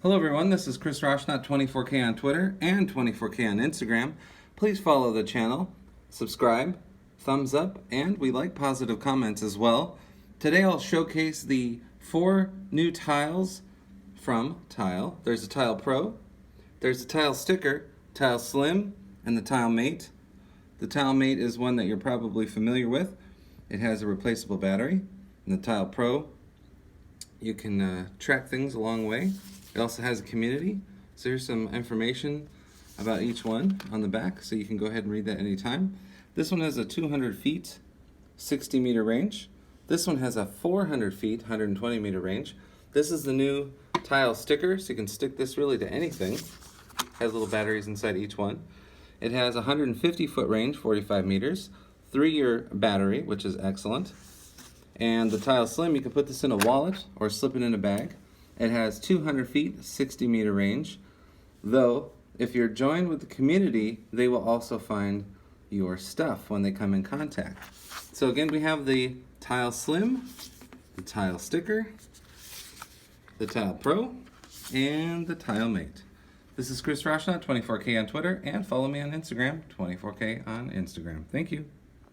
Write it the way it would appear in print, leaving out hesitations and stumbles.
Hello everyone, this is Chris Roshnot, 24K on Twitter and 24K on Instagram. Please follow the channel, subscribe, thumbs up, and we like positive comments as well. Today I'll showcase the 4 new tiles from Tile. There's a Tile Pro, there's a Tile Sticker, Tile Slim, and the Tile Mate. The Tile Mate is one that you're probably familiar with. It has a replaceable battery. And the Tile Pro, you can track things a long way. It also has a community, so here's some information about each one on the back, so you can go ahead and read that anytime. This one has a 200 feet, 60 meter range. This one has a 400 feet, 120 meter range. This is the new Tile Sticker, so you can stick this really to anything. It has little batteries inside each one. It has a 150 foot range, 45 meters, 3-year battery, which is excellent. And the Tile Slim, you can put this in a wallet or slip it in a bag. It has 200 feet, 60 meter range, though if you're joined with the community, they will also find your stuff when they come in contact. So again, we have the Tile Slim, the Tile Sticker, the Tile Pro, and the Tile Mate. This is Chris Roshnot, 24K on Twitter, and follow me on Instagram, 24K on Instagram. Thank you.